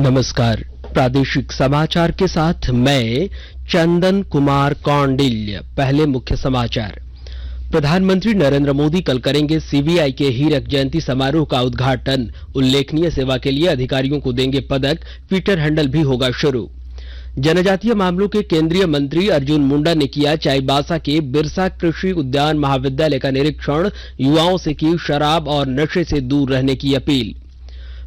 नमस्कार। प्रादेशिक समाचार के साथ मैं चंदन कुमार कौंडिल्य। पहले मुख्य समाचार। प्रधानमंत्री नरेंद्र मोदी कल करेंगे सीबीआई के हीरक जयंती समारोह का उद्घाटन। उल्लेखनीय सेवा के लिए अधिकारियों को देंगे पदक। ट्विटर हैंडल भी होगा शुरू। जनजातीय मामलों के केंद्रीय मंत्री अर्जुन मुंडा ने किया चाईबासा के बिरसा कृषि उद्यान महाविद्यालय का निरीक्षण। युवाओं से की शराब और नशे से दूर रहने की अपील।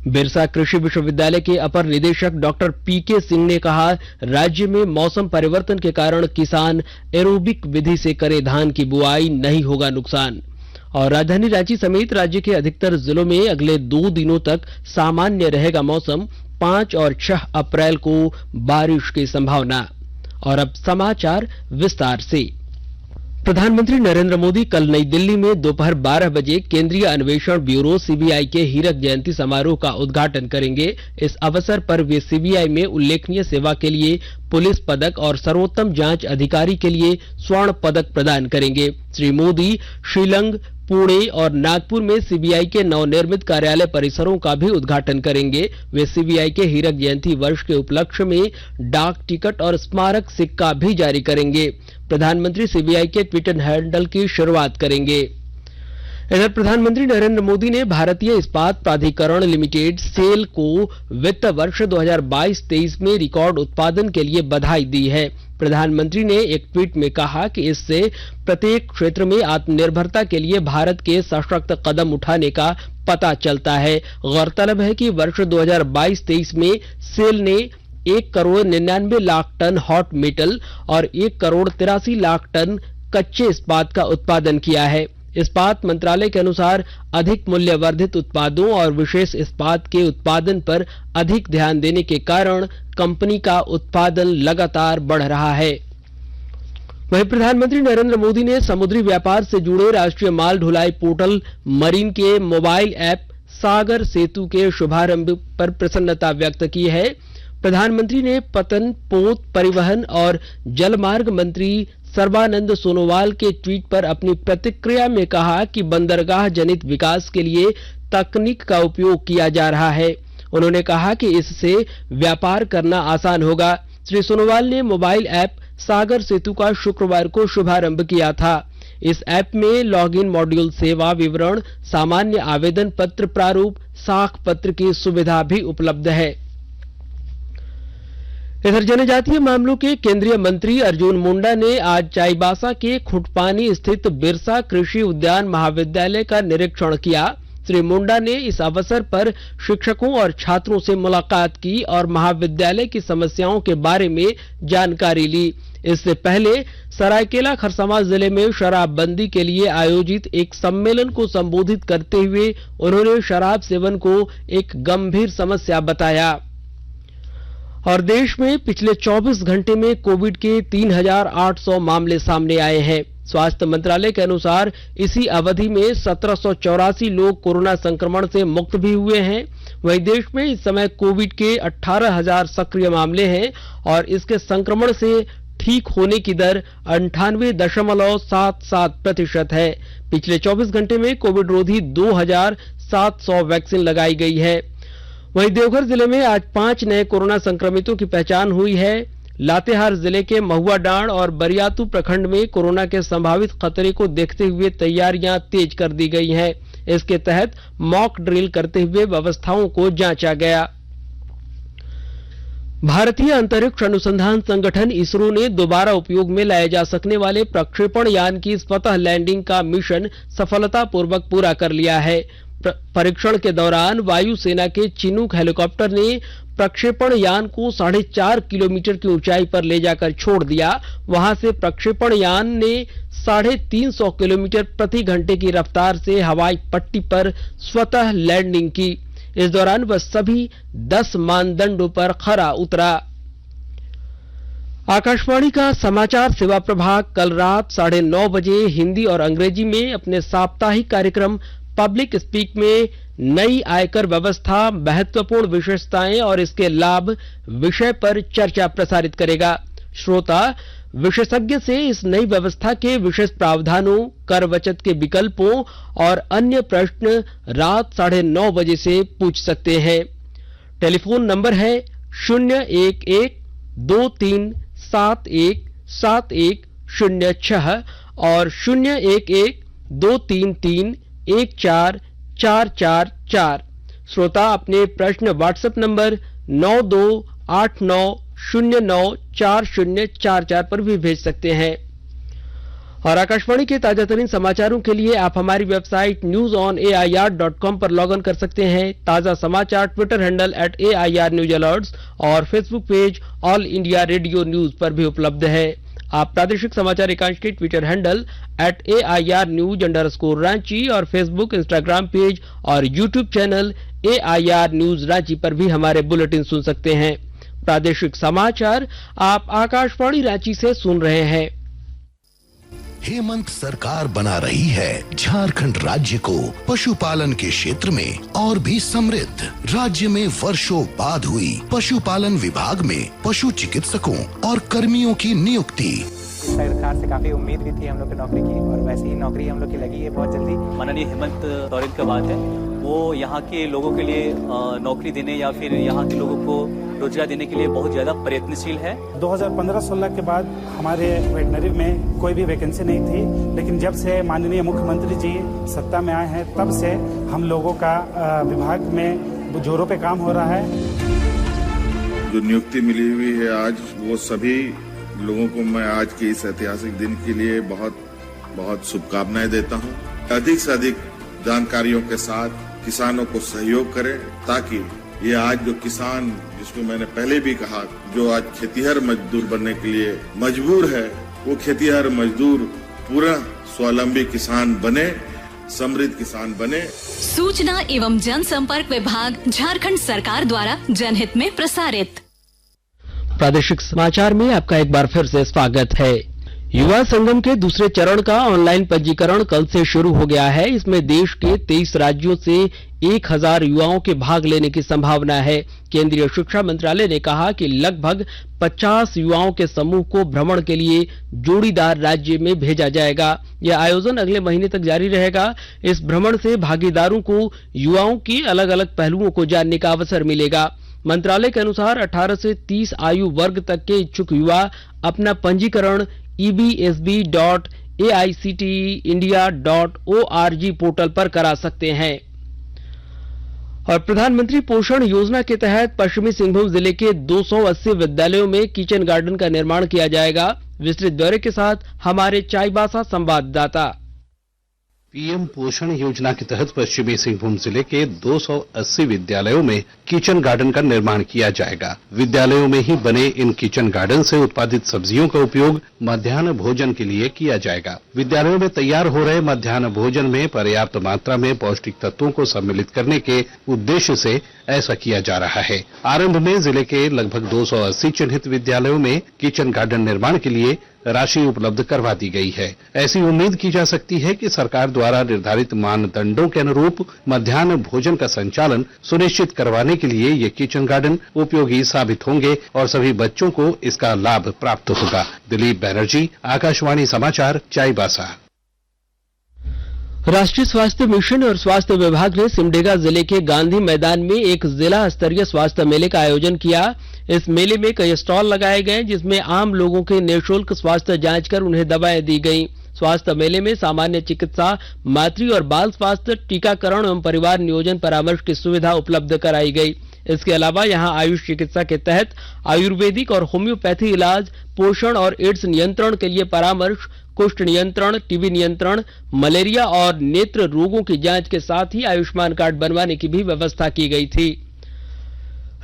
बिरसा कृषि विश्वविद्यालय के अपर निदेशक डॉक्टर पीके सिंह ने कहा, राज्य में मौसम परिवर्तन के कारण किसान एरोबिक विधि से करे धान की बुआई, नहीं होगा नुकसान। और राजधानी रांची समेत राज्य के अधिकतर जिलों में अगले 2 दिनों तक सामान्य रहेगा मौसम। 5 और 6 अप्रैल को बारिश की संभावना। और अब समाचार विस्तार से। प्रधानमंत्री नरेंद्र मोदी कल नई दिल्ली में दोपहर 12 बजे केंद्रीय अन्वेषण ब्यूरो सीबीआई के हीरक जयंती समारोह का उद्घाटन करेंगे। इस अवसर पर वे सीबीआई में उल्लेखनीय सेवा के लिए पुलिस पदक और सर्वोत्तम जांच अधिकारी के लिए स्वर्ण पदक प्रदान करेंगे। श्री मोदी शिलंग, पुणे और नागपुर में सीबीआई के नवनिर्मित कार्यालय परिसरों का भी उद्घाटन करेंगे। वे सीबीआई के हीरक जयंती वर्ष के उपलक्ष्य में डाक टिकट और स्मारक सिक्का भी जारी करेंगे। प्रधानमंत्री सीबीआई के ट्विटर हैंडल की शुरुआत करेंगे। इधर प्रधानमंत्री नरेंद्र मोदी ने भारतीय इस्पात प्राधिकरण लिमिटेड सेल को वित्त वर्ष 2022-23 में रिकॉर्ड उत्पादन के लिए बधाई दी है। प्रधानमंत्री ने एक ट्वीट में कहा कि इससे प्रत्येक क्षेत्र में आत्मनिर्भरता के लिए भारत के सशक्त कदम उठाने का पता चलता है। गौरतलब है कि वर्ष 2022-23 में सेल ने 1 crore 99 lakh tonne hot metal और 1 करोड़ 83 लाख टन कच्चे इस्पात का उत्पादन किया है। इस्पात मंत्रालय के अनुसार अधिक मूल्यवर्धित उत्पादों और विशेष इस्पात के उत्पादन पर अधिक ध्यान देने के कारण कंपनी का उत्पादन लगातार बढ़ रहा है। वहीं प्रधानमंत्री नरेंद्र मोदी ने समुद्री व्यापार से जुड़े राष्ट्रीय माल ढुलाई पोर्टल मरीन के मोबाइल ऐप सागर सेतु के शुभारंभ पर प्रसन्नता व्यक्त की है। प्रधानमंत्री ने पतन, पोत, परिवहन और जलमार्ग मंत्री सर्बानंद सोनोवाल के ट्वीट पर अपनी प्रतिक्रिया में कहा कि बंदरगाह जनित विकास के लिए तकनीक का उपयोग किया जा रहा है। उन्होंने कहा कि इससे व्यापार करना आसान होगा। श्री सोनोवाल ने मोबाइल ऐप सागर सेतु का शुक्रवार को शुभारंभ किया था। इस ऐप में लॉगिन मॉड्यूल सेवा विवरण, सामान्य आवेदन पत्र प्रारूप, साख पत्र की सुविधा भी उपलब्ध है। इधर जनजातीय मामलों के केंद्रीय मंत्री अर्जुन मुंडा ने आज चाईबासा के खुटपानी स्थित बिरसा कृषि उद्यान महाविद्यालय का निरीक्षण किया। श्री मुंडा ने इस अवसर पर शिक्षकों और छात्रों से मुलाकात की और महाविद्यालय की समस्याओं के बारे में जानकारी ली। इससे पहले सरायकेला खरसावां जिले में शराबबंदी के लिए आयोजित एक सम्मेलन को संबोधित करते हुए उन्होंने शराब सेवन को एक गंभीर समस्या बताया। और देश में पिछले 24 घंटे में कोविड के 3800 मामले सामने आए हैं। स्वास्थ्य मंत्रालय के अनुसार इसी अवधि में 1784 लोग कोरोना संक्रमण से मुक्त भी हुए हैं। वहीं देश में इस समय कोविड के 18,000 सक्रिय मामले हैं और इसके संक्रमण से ठीक होने की दर 98.77% है। पिछले 24 घंटे में कोविड रोधी 2700 वैक्सीन लगाई गई है। वहीं देवघर जिले में आज 5 नए कोरोना संक्रमितों की पहचान हुई है। लातेहार जिले के महुआडांड और बरियातू प्रखंड में कोरोना के संभावित खतरे को देखते हुए तैयारियां तेज कर दी गई हैं। इसके तहत मॉक ड्रिल करते हुए व्यवस्थाओं को जांचा गया। भारतीय अंतरिक्ष अनुसंधान संगठन इसरो ने दोबारा उपयोग में लाए जा सकने वाले प्रक्षेपण यान की स्वतः लैंडिंग का मिशन सफलतापूर्वक पूरा कर लिया है। परीक्षण के दौरान वायुसेना के चिनूक हेलीकॉप्टर ने प्रक्षेपण यान को 4.5 किलोमीटर की ऊंचाई पर ले जाकर छोड़ दिया। वहां से प्रक्षेपण यान ने 350 किलोमीटर प्रति घंटे की रफ्तार से हवाई पट्टी पर स्वतः लैंडिंग की। इस दौरान वह सभी 10 मानदंडों पर खरा उतरा। आकाशवाणी का समाचार सेवा प्रभाग कल रात 9:30 बजे हिंदी और अंग्रेजी में अपने साप्ताहिक कार्यक्रम पब्लिक स्पीक में नई आयकर व्यवस्था, महत्वपूर्ण विशेषताएं और इसके लाभ विषय पर चर्चा प्रसारित करेगा। श्रोता विशेषज्ञ से इस नई व्यवस्था के विशेष प्रावधानों, कर बचत के विकल्पों और अन्य प्रश्न रात 9:30 बजे से पूछ सकते हैं। टेलीफोन नंबर है 01123717106 और 01123314444। श्रोता अपने प्रश्न व्हाट्सएप नंबर 9289094044 पर भी भेज सकते हैं। और आकाशवाणी के ताजा तरीन समाचारों के लिए आप हमारी वेबसाइट newsonair.com पर लॉग इन कर सकते हैं। ताजा समाचार ट्विटर हैंडल @AIRNewsAlerts और Facebook page all India radio news पर भी उपलब्ध है। आप प्रादेशिक समाचार एकांश के ट्विटर हैंडल @AIRnews_रांची और फेसबुक, इंस्टाग्राम पेज और YouTube channel AIR news Ranchi पर भी हमारे बुलेटिन सुन सकते हैं। प्रादेशिक समाचार आप आकाशवाणी रांची से सुन रहे हैं। हेमंत सरकार बना रही है झारखंड राज्य को पशुपालन के क्षेत्र में और भी समृद्ध। राज्य में वर्षों बाद हुई पशुपालन विभाग में पशु चिकित्सकों और कर्मियों की नियुक्ति। सरकार से काफी उम्मीद भी थी हम लोग की नौकरी की, और वैसे ही नौकरी हम लोग की लगी है बहुत जल्दी। माननीय हेमंत सोरेन का बात है, वो यहाँ के लोगों के लिए नौकरी देने या फिर यहाँ के लोगों को रोजगार देने के लिए बहुत ज्यादा प्रयत्नशील है। 2015-16 के बाद हमारे वेटनरी में कोई भी वैकेंसी नहीं थी, लेकिन जब से माननीय मुख्यमंत्री जी सत्ता में आए हैं तब से हम लोगों का विभाग में जोरों पे काम हो रहा है। जो नियुक्ति मिली हुई है आज, वो सभी लोगों को मैं आज के इस ऐतिहासिक दिन के लिए बहुत बहुत शुभकामनाएं देता हूं। अधिक से अधिक जानकारियों के साथ किसानों को सहयोग करें, ताकि ये आज जो किसान, जिसको मैंने पहले भी कहा, जो आज खेतीहर मजदूर बनने के लिए मजबूर है, वो खेतीहर मजदूर पूरा स्वावलंबी किसान बने, समृद्ध किसान बने। सूचना एवं जनसंपर्क विभाग झारखंड सरकार द्वारा जनहित में प्रसारित। प्रादेशिक समाचार में आपका एक बार फिर से स्वागत है। युवा संगम के दूसरे चरण का ऑनलाइन पंजीकरण कल से शुरू हो गया है। इसमें देश के 23 राज्यों से 1000 युवाओं के भाग लेने की संभावना है। केंद्रीय शिक्षा मंत्रालय ने कहा कि लगभग 50 युवाओं के समूह को भ्रमण के लिए जोड़ीदार राज्य में भेजा जाएगा। यह आयोजन अगले महीने तक जारी रहेगा। इस भ्रमण से भागीदारों को युवाओं के अलग अलग पहलुओं को जानने का अवसर मिलेगा। मंत्रालय के अनुसार 18 से 30 आयु वर्ग तक के इच्छुक युवा अपना पंजीकरण ebsb.aictindia.org पोर्टल पर करा सकते हैं। और प्रधानमंत्री पोषण योजना के तहत पश्चिमी सिंहभूम जिले के 280 विद्यालयों में किचन गार्डन का निर्माण किया जाएगा। विस्तृत ब्यौरे के साथ हमारे चाईबासा संवाददाता। पीएम पोषण योजना के तहत पश्चिमी सिंहभूम जिले के 280 विद्यालयों में किचन गार्डन का निर्माण किया जाएगा। विद्यालयों में ही बने इन किचन गार्डन से उत्पादित सब्जियों का उपयोग मध्याह्न भोजन के लिए किया जाएगा। विद्यालयों में तैयार हो रहे मध्याह्न भोजन में पर्याप्त मात्रा में पौष्टिक तत्वों को सम्मिलित करने के उद्देश्य से ऐसा किया जा रहा है। आरंभ में जिले के लगभग 280 चिन्हित विद्यालयों में किचन गार्डन निर्माण के लिए राशि उपलब्ध करवा दी गई है। ऐसी उम्मीद की जा सकती है कि सरकार द्वारा निर्धारित मानदंडों के अनुरूप मध्याह्न भोजन का संचालन सुनिश्चित करवाने के लिए ये किचन गार्डन उपयोगी साबित होंगे और सभी बच्चों को इसका लाभ प्राप्त होगा। दिलीप बैनर्जी, आकाशवाणी समाचार, चाईबासा। राष्ट्रीय स्वास्थ्य मिशन और स्वास्थ्य विभाग ने सिमडेगा जिले के गांधी मैदान में एक जिला स्तरीय स्वास्थ्य मेले का आयोजन किया। इस मेले में कई स्टॉल लगाए गए, जिसमें आम लोगों के निःशुल्क स्वास्थ्य जांच कर उन्हें दवाएं दी गईं। स्वास्थ्य मेले में सामान्य चिकित्सा, मातृ और बाल स्वास्थ्य, टीकाकरण एवं परिवार नियोजन परामर्श की सुविधा उपलब्ध कराई गई। इसके अलावा यहां आयुष चिकित्सा के तहत आयुर्वेदिक और होम्योपैथी इलाज, पोषण और एड्स नियंत्रण के लिए परामर्श, कुष्ठ नियंत्रण, टीबी नियंत्रण, मलेरिया और नेत्र रोगों की जांच के साथ ही आयुष्मान कार्ड बनवाने की भी व्यवस्था की गई थी।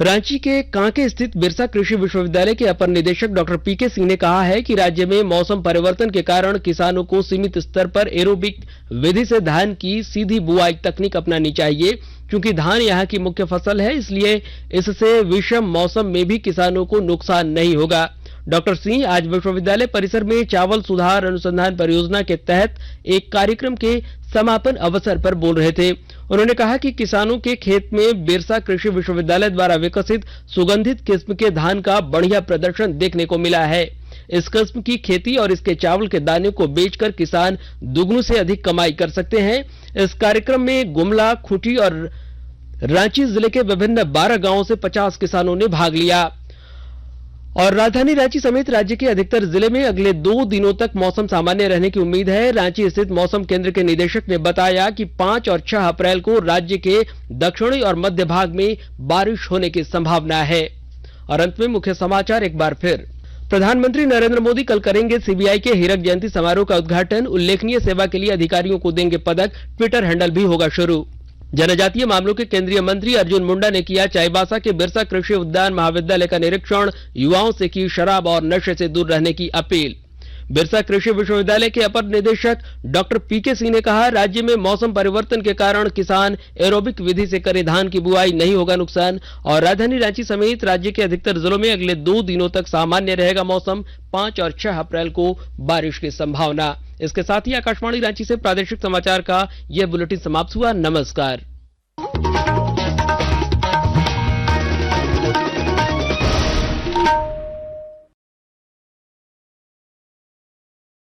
रांची के कांके स्थित बिरसा कृषि विश्वविद्यालय के अपर निदेशक डॉक्टर पीके सिंह ने कहा है कि राज्य में मौसम परिवर्तन के कारण किसानों को सीमित स्तर पर एरोबिक विधि से धान की सीधी बुआई तकनीक अपनानी चाहिए। क्योंकि धान यहाँ की मुख्य फसल है, इसलिए इससे विषम मौसम में भी किसानों को नुकसान नहीं होगा। डॉक्टर सिंह आज विश्वविद्यालय परिसर में चावल सुधार अनुसंधान परियोजना के तहत एक कार्यक्रम के समापन अवसर पर बोल रहे थे। उन्होंने कहा कि किसानों के खेत में बिरसा कृषि विश्वविद्यालय द्वारा विकसित सुगंधित किस्म के धान का बढ़िया प्रदर्शन देखने को मिला है। इस किस्म की खेती और इसके चावल के दाने को बेचकर किसान दुगुनी से अधिक कमाई कर सकते हैं। इस कार्यक्रम में गुमला, खूंटी और रांची जिले के विभिन्न 12 गांवों से 50 किसानों ने भाग लिया। और राजधानी रांची समेत राज्य के अधिकतर जिले में अगले 2 दिनों तक मौसम सामान्य रहने की उम्मीद है। रांची स्थित मौसम केंद्र के निदेशक ने बताया कि 5 और 6 अप्रैल को राज्य के दक्षिणी और मध्य भाग में बारिश होने की संभावना है। और अंत में मुख्य समाचार एक बार फिर। प्रधानमंत्री नरेंद्र मोदी कल करेंगे सीबीआई के हीरक जयंती समारोह का उद्घाटन। उल्लेखनीय सेवा के लिए अधिकारियों को देंगे पदक। ट्विटर हैंडल भी होगा शुरू। जनजातीय मामलों के केंद्रीय मंत्री अर्जुन मुंडा ने किया चाईबासा के बिरसा कृषि उद्यान महाविद्यालय का निरीक्षण। युवाओं से की शराब और नशे से दूर रहने की अपील। बिरसा कृषि विश्वविद्यालय के अपर निदेशक डॉक्टर पीके सिंह ने कहा, राज्य में मौसम परिवर्तन के कारण किसान एरोबिक विधि से करे धान की बुआई, नहीं होगा नुकसान। और राजधानी रांची समेत राज्य के अधिकतर जिलों में अगले 2 दिनों तक सामान्य रहेगा मौसम। 5 और 6 अप्रैल को बारिश की संभावना। इसके साथ ही आकाशवाणी रांची से प्रादेशिक समाचार का यह बुलेटिन समाप्त हुआ। नमस्कार।